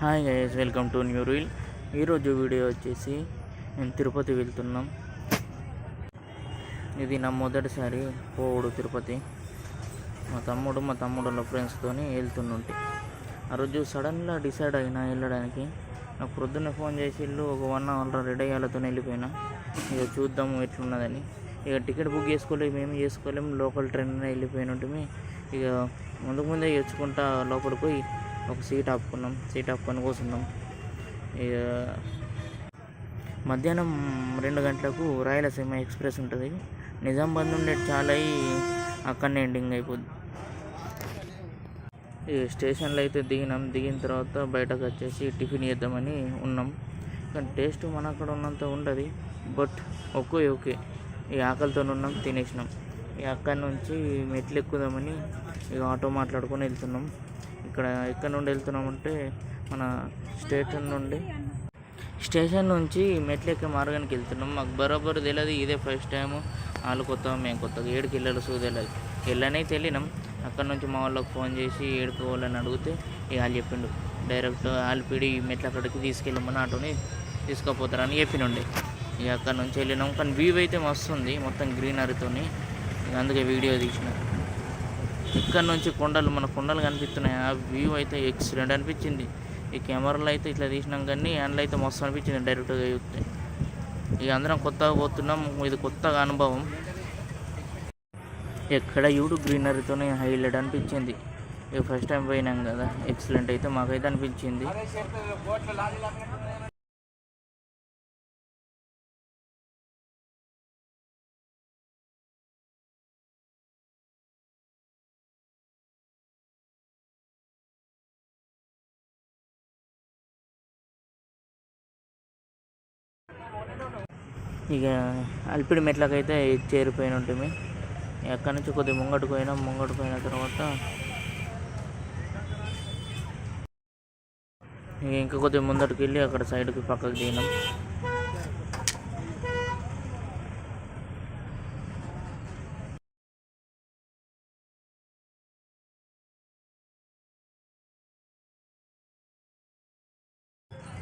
Hi guys, welcome to new reel. ఈరోజు video వచ్చేసి మేము తిరుపతి వెళ్తున్నాం. ఇది నా మొదటిసారి పోవుడు తిరుపతి. మా తమ్ముడు ఫ్రెండ్స్తో వెళ్తుంటే ఆ రోజు సడన్గా డిసైడ్ అయినా వెళ్ళడానికి. నాకు ప్రొద్దున్నే ఫోన్ చేసి ఒక 1 hour రెడీ అయ్యాలతో వెళ్ళిపోయినా. ఇక చూద్దాము ఎట్లున్నదని. ఇక టికెట్ బుక్ చేసుకోలేము, మేము చేసుకోలేము. లోకల్ ట్రైన్ వెళ్ళిపోయినట్టు ఇక ముందే వచ్చుకుంటా లోపలికి పోయి ఒక సీట్ ఆపుకొని కూర్చున్నాం. ఇక మధ్యాహ్నం 2 గంటలకు రాయలసీమ ఎక్స్ప్రెస్ ఉంటుంది. నిజామాబాద్ నుండి చాలా అక్కడనే ఎండింగ్ అయిపోద్ది. ఈ స్టేషన్లో అయితే దిగిన తర్వాత బయటకు వచ్చేసి టిఫిన్ చేద్దామని ఉన్నాం. కానీ టేస్ట్ మన అక్కడ ఉన్నంత ఉండదు, బట్ ఓకే ఈ ఆకలితో ఉన్నాం, తినేసినాం. ఇక అక్కడి నుంచి మెట్లు ఎక్కుదామని ఇక ఆటో మాట్లాడుకొని వెళ్తున్నాం. ఎక్కడి నుండి వెళ్తున్నామంటే మన స్టేషన్ నుంచి మెట్లు ఎక్కే మార్గానికి వెళ్తున్నాం. మాకు బరాబర్ తెలియదు, ఇదే ఫస్ట్ టైం. వాళ్ళు కొత్త, మేము కొత్తగా 7కి వెళ్ళాలి తెలియదు. వెళ్ళనైతే వెళ్ళినాం. అక్కడ నుంచి మా వాళ్ళకి ఫోన్ చేసి 7కి పోవాలని అడిగితే ఇక వాళ్ళు చెప్పిండు డైరెక్ట్ ఆల్పిడి మెట్లు అక్కడికి తీసుకెళ్ళమని ఆటోని తీసుకుపోతారని చెప్పినుండే. ఇక అక్కడ నుంచి వెళ్ళినాం. కానీ వ్యూ అయితే మస్తు ఉంది, మొత్తం గ్రీనరీతో. ఇక అందుకే వీడియో తీసిన. ఇక్కడ నుంచి మన కొండలు కనిపిస్తున్నాయి. ఆ వ్యూ అయితే ఎక్సలెంట్ అనిపించింది. ఈ కెమెరాలో అయితే ఇట్లా తీసినాం, కానీ హ్యాండ్లో అయితే మస్తు అనిపించింది డైరెక్ట్గా చూస్తే. ఇక అందరం కొత్తగా పోతున్నాం, ఇది కొత్తగా అనుభవం. ఎక్కడ చూడు గ్రీనరీతోనే హైలైట్ అనిపించింది. ఇక ఫస్ట్ టైం పోయినాం కదా, ఎక్సలెంట్ అయితే మాకైతే అనిపించింది. ఇక అల్పిడి మెట్లకైతే చేరిపోయిన ఉంటుంది. అక్కడి నుంచి కొద్దిగా ముంగటికి పోయిన తర్వాత ఇంకా కొద్దిగా ముందటికి వెళ్ళి అక్కడ సైడ్కి పక్కకు దిగినాం.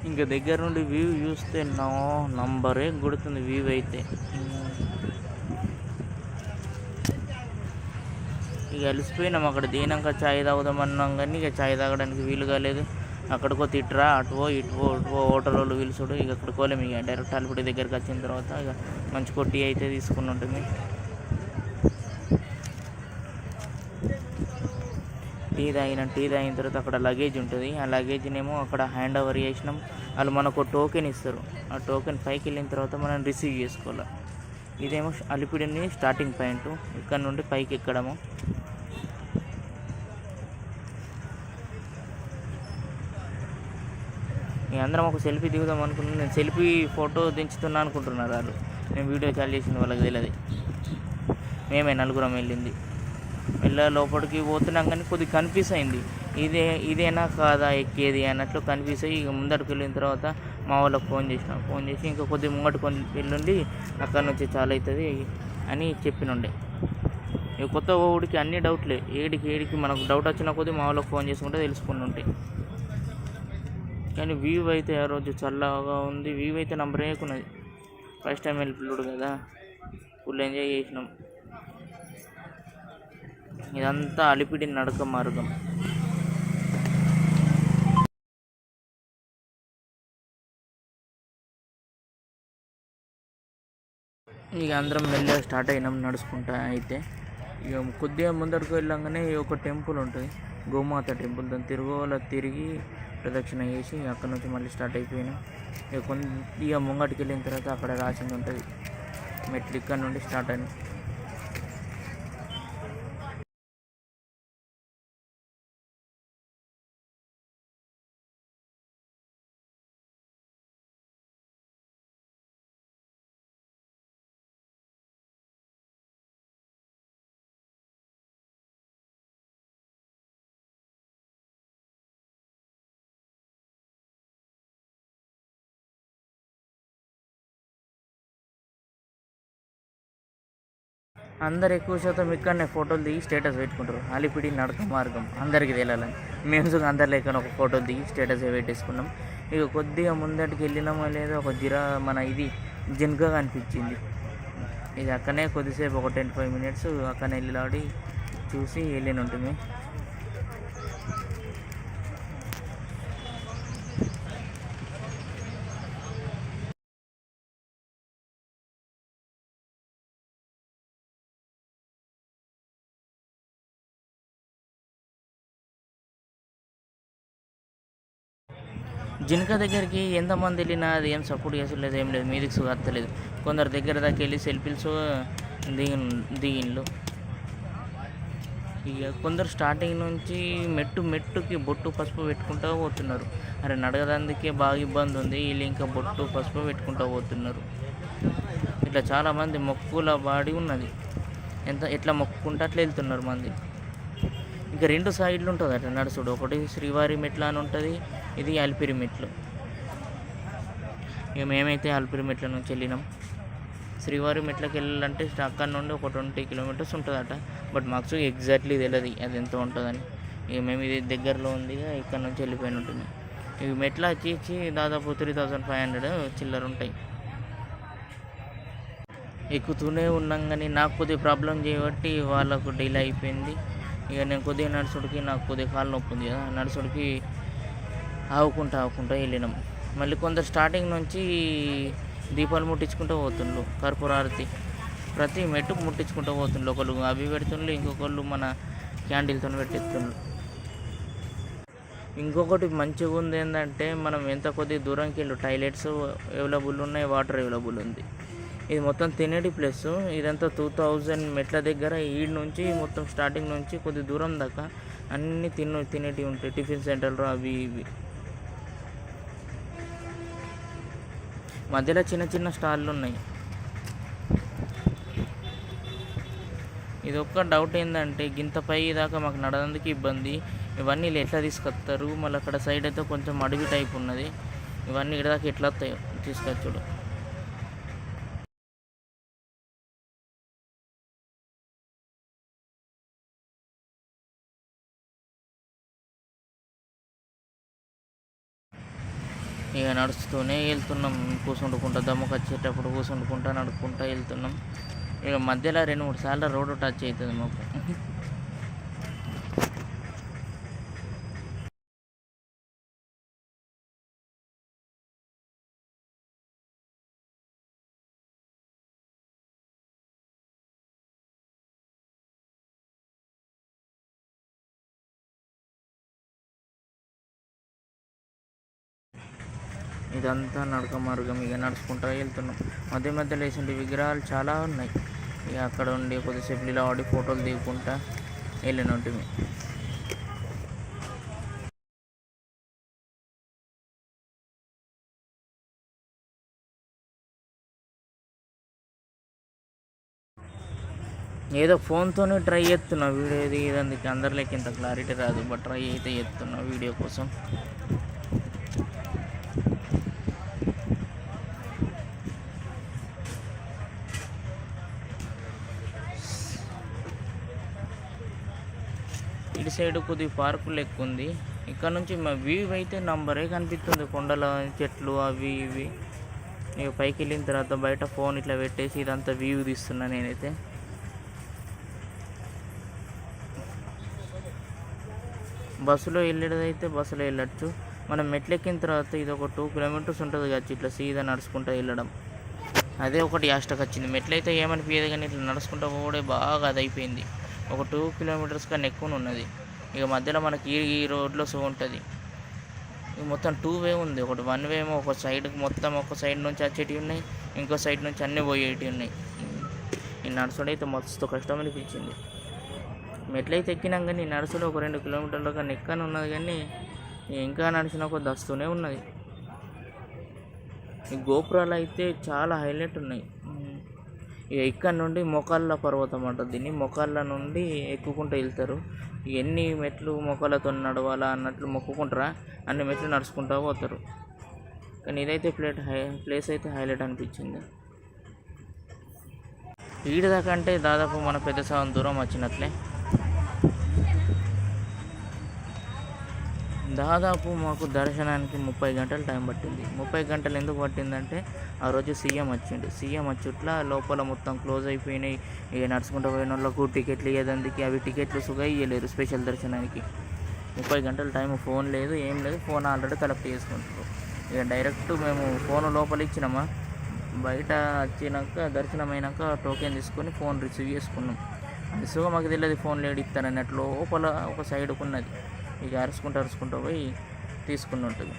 ఇంకా దగ్గర నుండి వ్యూ చూస్తే నంబరే కొడుతుంది వ్యూ అయితే. ఇక అలిసిపోయినాం. అక్కడ దిగినాక ఛాయ్ తాగుదామన్నాం, కానీ ఇక ఛాయ్ తాగడానికి వీలు కాలేదు. అక్కడికో తిట్టరా, అటువో హోటల్ వాళ్ళు పిలుచుడు. ఇక అక్కడికి పోలేము. ఇక డైరెక్ట్ అలిపిడి దగ్గరికి వచ్చిన తర్వాత ఇక మంచి కొట్టి అయితే తీసుకుని ఉంటుంది. టీ తాగిన తర్వాత అక్కడ లగేజ్ ఉంటుంది. ఆ లగేజ్నేమో అక్కడ హ్యాండ్ ఓవర్ చేసినాం. వాళ్ళు మనకు టోకెన్ ఇస్తారు. ఆ టోకెన్ పైకి వెళ్ళిన తర్వాత మనం రిసీవ్ చేసుకోవాలి. ఇదేమో అలిపిడిని స్టార్టింగ్ పాయింట్. ఇక్కడ నుండి పైకి ఎక్కడము. అందరం ఒక సెల్ఫీ దిగుదాం అనుకున్నాను. నేను సెల్ఫీ ఫోటో దించుతున్నా అనుకుంటున్నారు వాళ్ళు. నేను వీడియో కాల్ చేసింది వాళ్ళకి తెలియదు. మేమే నలుగురం వెళ్ళింది. లోపలికి పోతున్నాం, కానీ కొద్దిగా కన్ఫ్యూజ్ అయింది. ఇదేనా కాదా ఎక్కేది అన్నట్లు కన్ఫ్యూజ్ అయ్యి ఇక ముందరికి వెళ్ళిన తర్వాత మా వాళ్ళకి ఫోన్ చేసి ఇంకా కొద్దిగా ముంగటికి వెళ్ళండి, అక్కడ నుంచి చాలా అవుతుంది అని చెప్పినుండే. ఇక కొత్త ఊడికి అన్ని డౌట్లే. ఏడికి మనకు డౌట్ వచ్చిన కొద్దిగా మా వాళ్ళకి ఫోన్ చేసుకుంటే తెలుసుకుని ఉంటాయి. కానీ వ్యూ అయితే ఆ రోజు చల్లగా ఉంది. వ్యూ అయితే నంబర్ వేయకున్నది. ఫస్ట్ టైం వెళ్ళిపోయాడు కదా, ఫుల్ ఎంజాయ్ చేసినాం. ఇదంతా అలిపిడి నడక మార్గం. ఇక అందరం మెల్లగా స్టార్ట్ అయినాం నడుచుకుంటా. అయితే ఇక కొద్దిగా ముందరకు వెళ్ళంగానే ఒక టెంపుల్ ఉంటుంది, గోమాత టెంపుల్. దాన్ని తిరిగి ప్రదక్షిణ చేసి అక్కడ నుంచి మళ్ళీ స్టార్ట్ అయిపోయినాం. ఇక కొద్దిగా ముంగటికి వెళ్ళిన తర్వాత అక్కడ రాసింది ఉంటుంది మెట్లు. ఇక్కడ నుండి స్టార్ట్ అయినాం. అందరు ఎక్కువ శాతం ఇక్కడనే ఫోటోలు దిగి స్టేటస్ పెట్టుకుంటారు. అలిపిడి నడక మార్గం అందరికీ తెలియాలని. మేము అందరు లేక ఒక ఫోటో దిగి స్టేటస్ పెట్టేసుకున్నాం. ఇక కొద్దిగా ముందటికి వెళ్ళినామో లేదో ఒక మన ఇది జింకగా అనిపించింది. ఇది అక్కడనే కొద్దిసేపు ఒక 10-5 మినిట్స్ అక్కడనే వెళ్ళి చూసి వెళ్ళిన ఉంటుంది. జింక దగ్గరికి ఎంతమంది వెళ్ళినా అది ఏం సపోర్ట్ చేసలేదు, ఏం లేదు, మీదికి సుగత్తలేదు. కొందరు దగ్గర దాకా వెళ్ళి సెల్ఫీస్ దిగిండ్లు. ఇక కొందరు స్టార్టింగ్ నుంచి మెట్టుకి బొట్టు పసుపు పెట్టుకుంటూ పోతున్నారు. అరే నడగదందుకే బాగా ఇబ్బంది ఉంది, వీళ్ళు ఇంకా బొట్టు పసుపు పెట్టుకుంటూ పోతున్నారు. ఇట్లా చాలామంది మొక్కుల బాడి ఉన్నది, ఎట్లా మొక్కుకుంటే అట్లా వెళ్తున్నారు మంది. ఇంకా 2 సైడ్లు ఉంటుంది అట్లా నడుచుడు. ఒకటి శ్రీవారి మెట్ల అని ఉంటుంది, ఇది అలిపిరి మెట్లు. ఇక మేమైతే అలిపిరి మెట్ల నుంచి వెళ్ళినాం. శ్రీవారి మెట్లకి వెళ్ళాలంటే అక్కడ నుండి ఒక 20 కిలోమీటర్స్ ఉంటుందట. బట్ మాకు ఎగ్జాక్ట్లీ తెలియదు అది ఎంత ఉంటుందని. ఇక మేము ఇది దగ్గరలో ఉంది, ఇక్కడ నుంచి వెళ్ళిపోయిన ఉంటుంది. ఇక మెట్ల వచ్చి దాదాపు 3500 చిల్లర ఉంటాయి. ఎక్కుతూనే ఉన్నాం కానీ నాకు కొద్దిగా ప్రాబ్లం చేయబట్టి వాళ్ళకు డిలే అయిపోయింది. ఇక నేను కొద్దిగా నడుచుడికి నాకు కొద్దిగా కాలు నొప్పి ఉంది కదా, నడుచుడికి ఆవుకుంటా వెళ్ళినాం. మళ్ళీ కొందరు స్టార్టింగ్ నుంచి దీపాలు ముట్టించుకుంటూ పోతుండ్రు, కర్పూరారతి ప్రతి మెట్టుకు ముట్టించుకుంటూ పోతుండ్రు. ఒకళ్ళు అవి పెడుతుండ్రు, ఇంకొకళ్ళు మన క్యాండిల్తో పెట్టేస్తుండ్రు. ఇంకొకటి మంచిగా ఉంది ఏంటంటే మనం ఎంత కొద్దిగా దూరంకి వెళ్ళి టాయిలెట్స్ అవైలబుల్ ఉన్నాయి, వాటర్ అవైలబుల్ ఉంది. ఇది మొత్తం తినేటి ప్లేస్. ఇదంతా 2000 మెట్ల దగ్గర ఈడ్ నుంచి మొత్తం స్టార్టింగ్ నుంచి కొద్ది దూరం దాకా అన్నీ తినేటివి ఉంటాయి, టిఫిన్ సెంటర్లు అవి ఇవి. మధ్యలో చిన్న స్టాళ్ళు ఉన్నాయి. ఇది ఒక్క డౌట్ ఏంటంటే గింత పై దాకా మాకు నడదందుకు ఇబ్బంది. ఇవన్నీ ఎట్లా తీసుకొస్తారు, మళ్ళీ అక్కడ సైడ్ అయితే కొంచెం అడవి టైప్ ఉన్నది. ఇవన్నీ ఇక్కడ దాకా ఎట్లా వస్తాయో తీసుకొచ్చుడు. ఇక నడుస్తూనే వెళ్తున్నాం, కూర్చుంటుకుంటా దమ్ముకు వచ్చేటప్పుడు నడుపుకుంటా వెళ్తున్నాం. ఇక మధ్యలో 2-3 సార్లు రోడ్డు టచ్ అవుతుంది మాకు. ఇదంతా నడక మార్గం. ఇక నడుచుకుంటూ వెళ్తున్నాం. మధ్యలో వేసిన విగ్రహాలు చాలా ఉన్నాయి. ఇక అక్కడ ఉండి కొద్దిసేపు ఇలా ఆడి ఫోటోలు దిగుకుంటా వెళ్ళినట్టు. ఏదో ఫోన్తోనే ట్రై చేస్తున్నా వీడియో దిగేందుకు. అందరిలోకి ఇంత క్లారిటీ రాదు, బట్ ట్రై అయితే చేస్తున్నా వీడియో కోసం. ఇటు సైడ్ కొద్దిగా పార్కు లెక్క ఉంది. ఇక్కడ నుంచి మా వ్యూ అయితే నంబరే కనిపిస్తుంది, కొండల చెట్లు అవి ఇవి. ఇక పైకి వెళ్ళిన తర్వాత బయట ఫోన్ ఇట్లా పెట్టేసి ఇదంతా వ్యూ తీస్తున్నా నేనైతే. బస్సులో వెళ్ళేదైతే బస్సులో వెళ్ళచ్చు. మనం మెట్లెక్కిన తర్వాత ఇది ఒక 2 కిలోమీటర్స్ ఉంటుంది కదా, ఇట్లా సీదా నడుచుకుంటూ వెళ్ళడం. అదే ఒకటి యాస్టకు వచ్చింది. మెట్లయితే ఏమనిపించదు కానీ ఇట్లా నడుచుకుంటూ పోవడే బాగా అది అయిపోయింది. ఒక 2 కిలోమీటర్స్ కన్నా ఎక్కువ ఉన్నది. ఇక మధ్యలో మనకి ఈ రోడ్లో ఉంటుంది. ఇక మొత్తం 2 వే ఉంది. ఒకటి 1 వే ఏమో ఒక సైడ్కి మొత్తం ఒక సైడ్ నుంచి వచ్చేటివి ఉన్నాయి, ఇంకో సైడ్ నుంచి అన్నీ పోయేటివి ఉన్నాయి. ఈ నడుచుడు అయితే మస్తు కష్టం అనిపించింది. మెట్లయితే ఎక్కినాం కానీ నడుచుడు ఒక 2 కిలోమీటర్ల కన్నా ఎక్కనే ఉన్నది, కానీ ఇంకా నడిచిన కొద్ది వస్తూనే ఉన్నది. ఈ గోపురాలు అయితే చాలా హైలైట్ ఉన్నాయి. ఇక ఇక్కడ నుండి మొకాళ్ళ పర్వతం అంటారు దీన్ని. మొకాళ్ళ నుండి ఎక్కుకుంటూ వెళ్తారు. ఎన్ని మెట్లు మొక్కలతో నడవాలా అన్నట్లు మొక్కుకుంటారా అన్ని మెట్లు నడుచుకుంటూ పోతారు. కానీ ఇదైతే ప్లేస్ అయితే హైలైట్ అనిపించింది. ఈడ దాకా అంటే దాదాపు మన పెద్ద సగం దూరం వచ్చినట్లే. దాదాపు మాకు దర్శనానికి 30 గంటలు టైం పట్టింది. 30 గంటలు ఎందుకు పట్టిందంటే ఆ రోజు సీఎం వచ్చిండు. సీఎం వచ్చుట్ల లోపల మొత్తం క్లోజ్ అయిపోయినాయి. ఇక నడుచుకుంటూ పోయినోళ్ళకు టికెట్లు ఇయ్యేదందుకు అవి టికెట్లు సుగా ఇయ్యలేరు స్పెషల్ దర్శనానికి. 30 గంటల టైం, ఫోన్ లేదు ఏం లేదు. ఫోన్ ఆల్రెడీ కలెక్ట్ చేసుకుంటారు. ఇక డైరెక్ట్ మేము ఫోన్ లోపల ఇచ్చినామా, బయట వచ్చినాక దర్శనం అయినాక టోకెన్ తీసుకొని ఫోన్ రిసీవ్ చేసుకున్నాం. అది సుగా మాకు తెలియదు ఫోన్ లేడు ఇస్తానని. అట్లా లోపల ఒక సైడ్కు ఉన్నది. ఇక అరుచుకుంటూ పోయి తీసుకుని ఉంటుంది.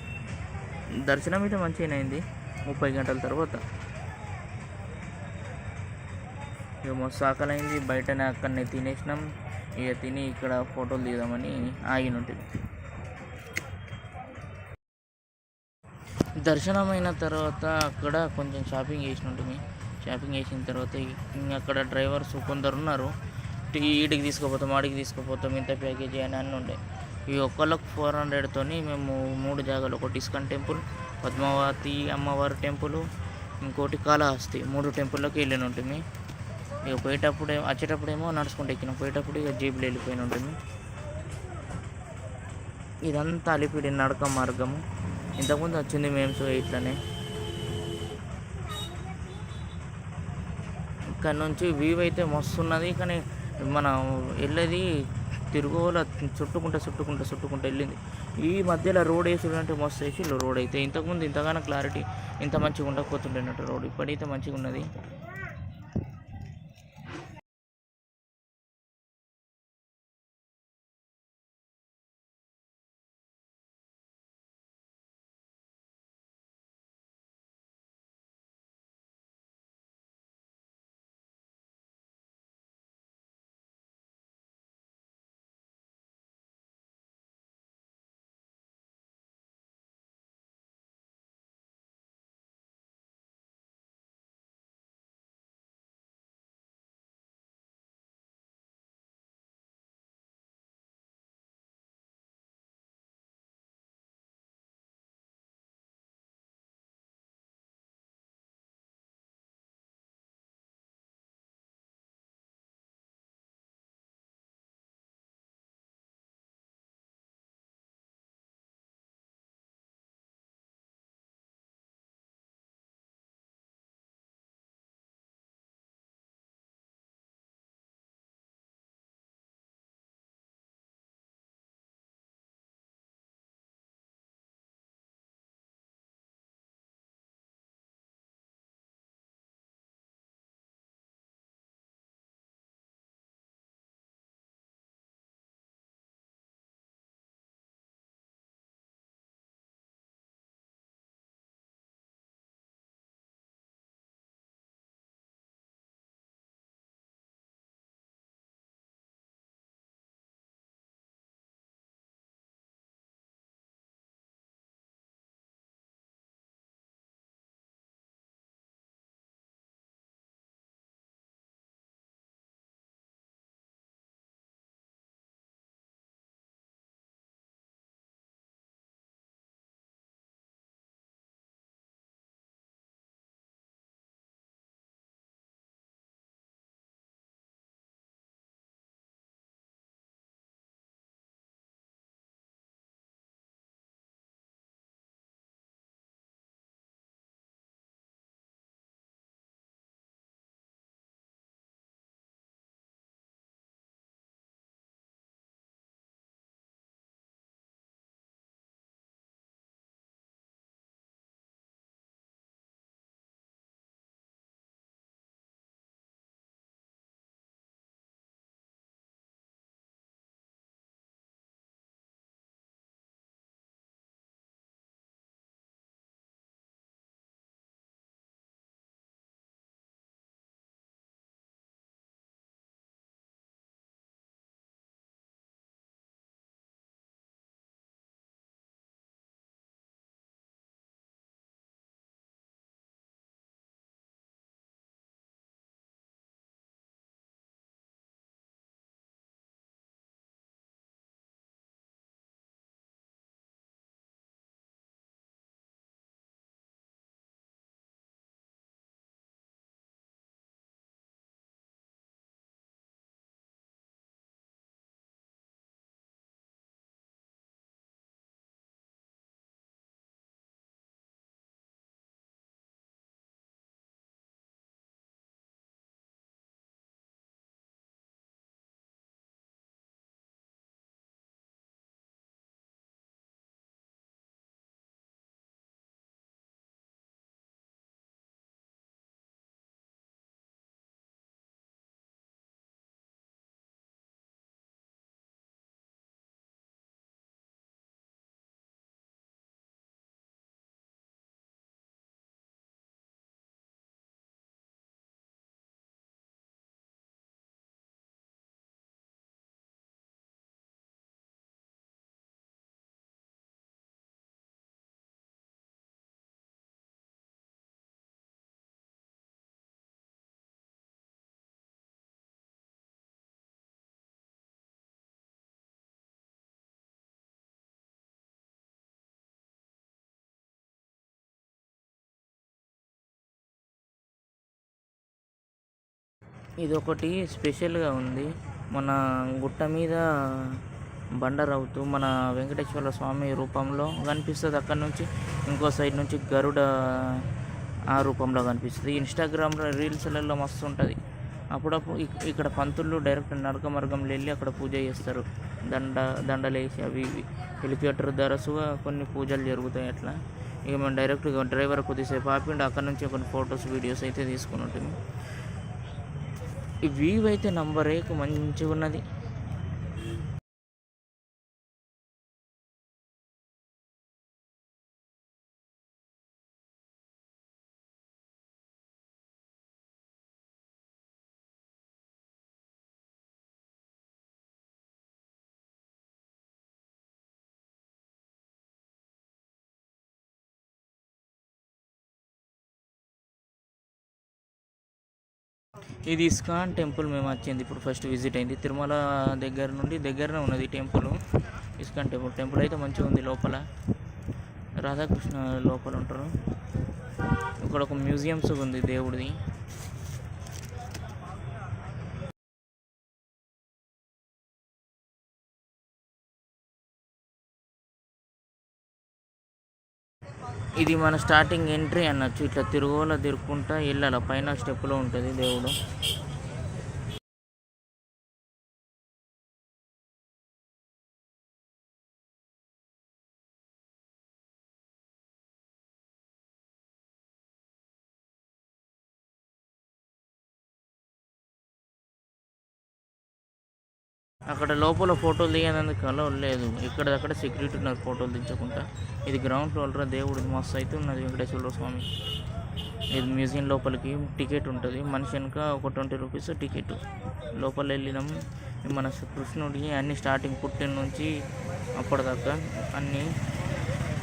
దర్శనం అయితే మంచిగానే అయింది 30 గంటల తర్వాత. ఇక మస్తు ఆకలైంది. బయటనే అక్కడనే తినేసినాం. ఇక తిని ఇక్కడ ఫోటోలు దిగుదామని ఆగినుంటుంది. దర్శనం అయిన తర్వాత అక్కడ కొంచెం షాపింగ్ చేసినట్టుంది. షాపింగ్ చేసిన తర్వాత అక్కడ డ్రైవర్స్ కొందరు ఉన్నారు. ఈడికి తీసుకుపోతాం, ఆడికి తీసుకుపోతాం, ఇంత ప్యాకేజీ అని అన్నీ ఉండే. ఈ ఒక్కళ్ళకు 400 మేము 3 జాగాలు, ఒకటి ఇస్కాన్ టెంపుల్, పద్మావతి అమ్మవారి టెంపుల్, ఇంకోటి కాళహస్తి, 3 టెంపుల్లోకి వెళ్ళిన ఉంటుంది. ఇక వచ్చేటప్పుడేమో నడుచుకుంటూ ఎక్కినాం, పోయేటప్పుడు ఇక జీపులు వెళ్ళిపోయిన ఉంటుంది. ఇదంతా అలిపిడి నడక మార్గము. ఇంతకుముందు వచ్చింది మేము ఇట్లనే. ఇక్కడ నుంచి వ్యూ అయితే మస్తు ఉన్నది. కానీ మనం వెళ్ళేది తిరుగుల చుట్టుకుంటూ వెళ్ళింది. ఈ మధ్యలో రోడ్ వేసుడు అంటే మస్తు వేసిళ్ళు రోడ్ అయితే. ఇంతకుముందు ఇంతగానో క్లారిటీ ఇంత మంచిగా ఉండకపోతుండేనట్టు రోడ్. ఇప్పుడైతే మంచిగా ఉన్నది. ఇదొకటి స్పెషల్‌గా ఉంది. మన గుట్ట మీద బండరవుతూ మన వెంకటేశ్వర స్వామి రూపంలో కనిపిస్తది. అక్కడి నుంచి ఇంకో సైడ్ నుంచి గరుడ ఆ రూపంలో కనిపిస్తది. ఇన్‌స్టాగ్రామ్‌లో రీల్స్‌లలో మస్తుంటది. అప్పుడప్పుడు ఇక్కడ పంతులు డైరెక్ట్ నడక మార్గంలో వెళ్ళి అక్కడ పూజ చేస్తారు. దండలేసి అవి ఇవి హెలికాప్టర్ దరసుగా కొన్ని పూజలు జరుగుతాయి అట్లా. ఇక మేము డైరెక్ట్‌గా డ్రైవర్ కొద్దిసేపు ఆపిండు. అక్కడి నుంచి కొన్ని ఫొటోస్, వీడియోస్ అయితే తీసుకొని ఉంటిమి. ఈ వ్యూ అయితే నంబర్ ఏక్ మంచిగున్నది. ఇది ఇస్కాన్ టెంపుల్ మేము వచ్చింది ఇప్పుడు ఫస్ట్ విజిట్ అయింది. తిరుమల దగ్గర నుండి దగ్గరనే ఉన్నది టెంపుల్. ఇస్కాన్ టెంపుల్ అయితే మంచిగా ఉంది. లోపల రాధాకృష్ణ లోపల ఉంటారు. ఇక్కడ ఒక మ్యూజియంస్ ఉంది దేవుడిది. ఇది మన స్టార్టింగ్ ఎంట్రీ అనొచ్చు. ఇట్లా తిరుక్కుంటా వెళ్ళాలి. పైన స్టెప్లో ఉంటుంది దేవుడు. అక్కడ లోపల ఫోటోలు దిగేందుకు అలౌ లేదు. ఇక్కడక్కడ సెక్యూరిటీ ఉన్నారు ఫోటోలు దించకుండా. ఇది గ్రౌండ్ ఫ్లోర్ దేవుడు మస్తు అయితే ఉన్నది వెంకటేశ్వర స్వామి. ఇది మ్యూజియం లోపలికి టికెట్ ఉంటుంది. మనిషి వెనుక ఒక 20 రూపీస్ టికెట్. లోపల వెళ్ళినాం. మన కృష్ణుడి అన్ని స్టార్టింగ్ పుట్టిన నుంచి అప్పటిదాకా అన్నీ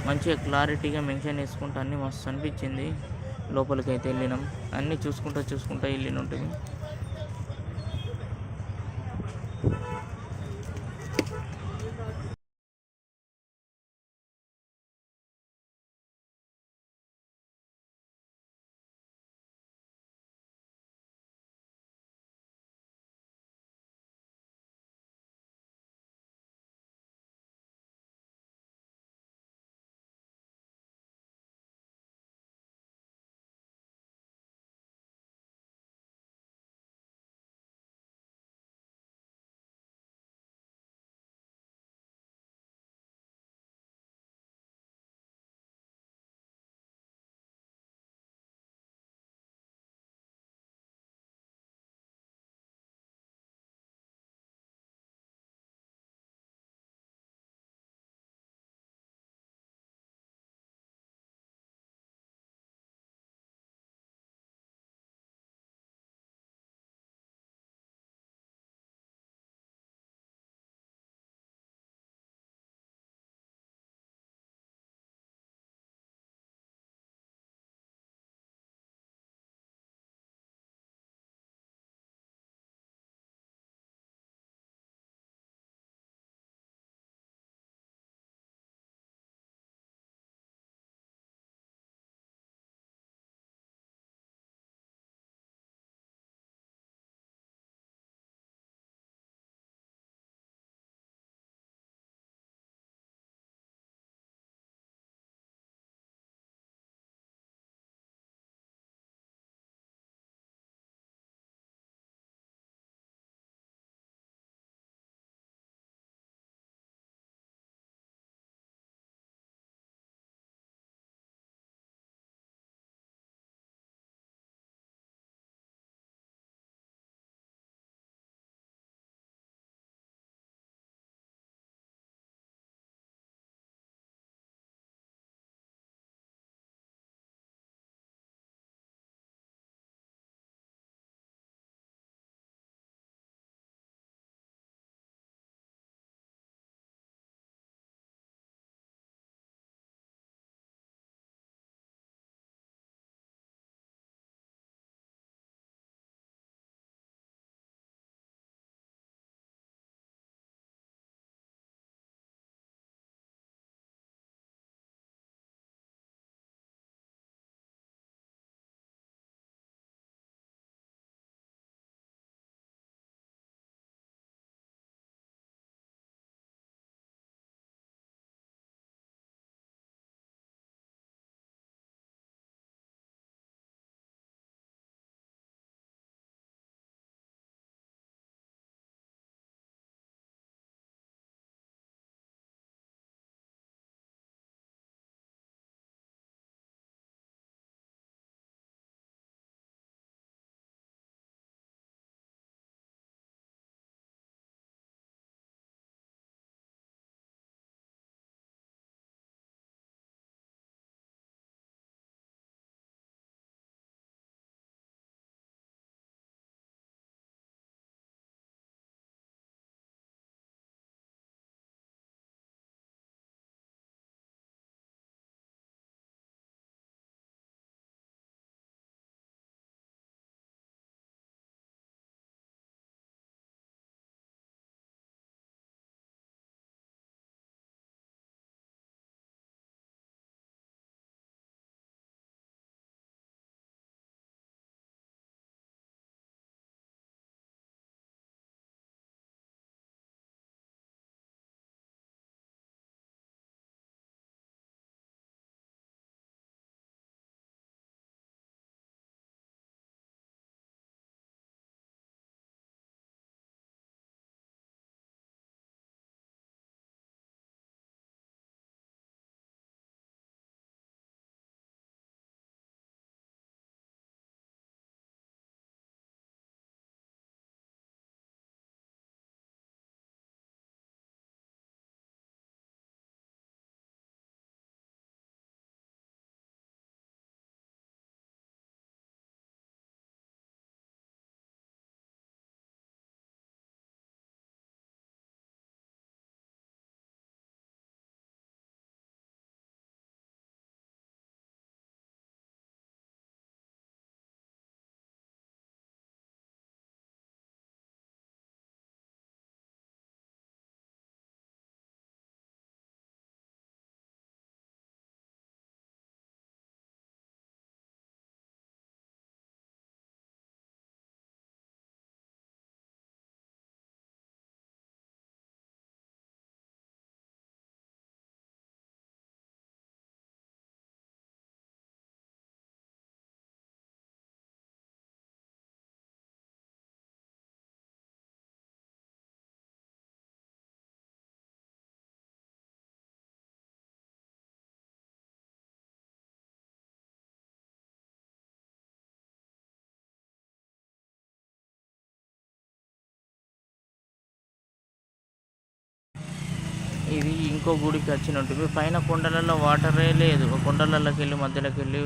మంచిగా క్లారిటీగా మెన్షన్ చేసుకుంటూ అన్నీ మస్తు అనిపించింది. లోపలికి అయితే వెళ్ళినాం. అన్నీ చూసుకుంటూ వెళ్ళిన ఉంటుంది. ఇది ఇంకో గుడికి వచ్చినట్టు పైన కొండలలో వాటరే లేదు. కొండలలోకి వెళ్ళి మధ్యలోకి వెళ్ళి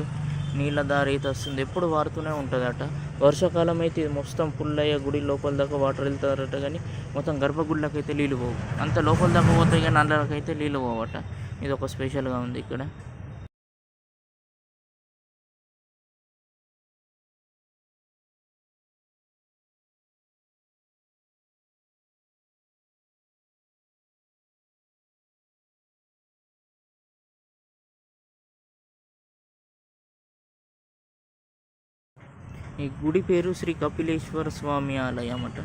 నీళ్ళ దారి అయితే వస్తుంది, ఎప్పుడు వారుతూనే ఉంటుందట. వర్షాకాలం అయితే ఇది మొత్తం ఫుల్ అయ్యే గుడి లోపల దాకా వాటర్ వెళ్తారట, కానీ మొత్తం గర్భగుడిలోకి అయితే నీళ్ళు పోవు. అంత లోపల దాకా పోతాయి కానీ అందులోకి అయితే నీళ్ళు పోవట. ఇది ఒక స్పెషల్గా ఉంది ఇక్కడ. ఈ గుడి పేరు శ్రీ కపిలేశ్వర స్వామి ఆలయం అట.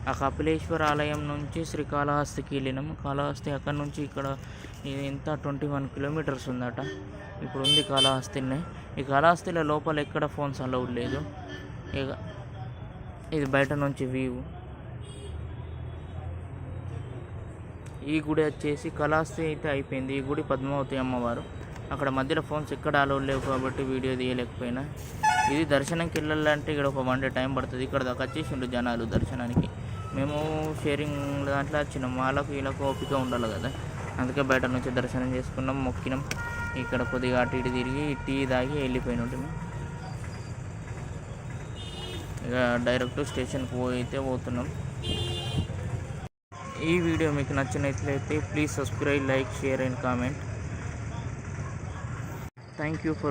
ఆ కపిలేశ్వర ఆలయం నుంచి శ్రీకాళహస్తికి వెళ్ళినాం. కాళహస్తి అక్కడ నుంచి ఇక్కడ ఇది ఎంత 21 కిలోమీటర్స్ ఉందట. ఇప్పుడు ఉంది కాళహస్తినే. ఈ కాళహస్తిలో లోపల ఎక్కడ ఫోన్స్ అలౌడ్ లేదు. ఇక ఇది బయట నుంచి వ్యూ. ఈ గుడి వచ్చేసి కాళహస్తి అయితే అయిపోయింది. ఈ గుడి పద్మావతి అమ్మవారు. అక్కడ మధ్యలో ఫోన్స్ ఎక్కడ అలౌడ్ లేవు కాబట్టి వీడియో తీయలేకపోయినా. ఇది దర్శనంకి వెళ్ళాలంటే ఇక్కడ ఒక 1 డే టైం పడుతుంది. ఇక్కడ దాకా వచ్చేసిండు జనాలు దర్శనానికి. మేము షేరింగ్ దాంట్లో వచ్చినాం. వాళ్ళకు వీళ్ళకు ఓపిక ఉండాలి కదా, అందుకే బయట నుంచి దర్శనం చేసుకున్నాం, మొక్కినాం. ఇక్కడ కొద్దిగా అటు ఇటు తిరిగి టీ తాగి వెళ్ళిపోయిన ఉంటుంది. ఇక డైరెక్ట్ స్టేషన్కి అయితే పోతున్నాం. ఈ వీడియో మీకు నచ్చినట్లయితే please subscribe, like, share and comment. Thank you for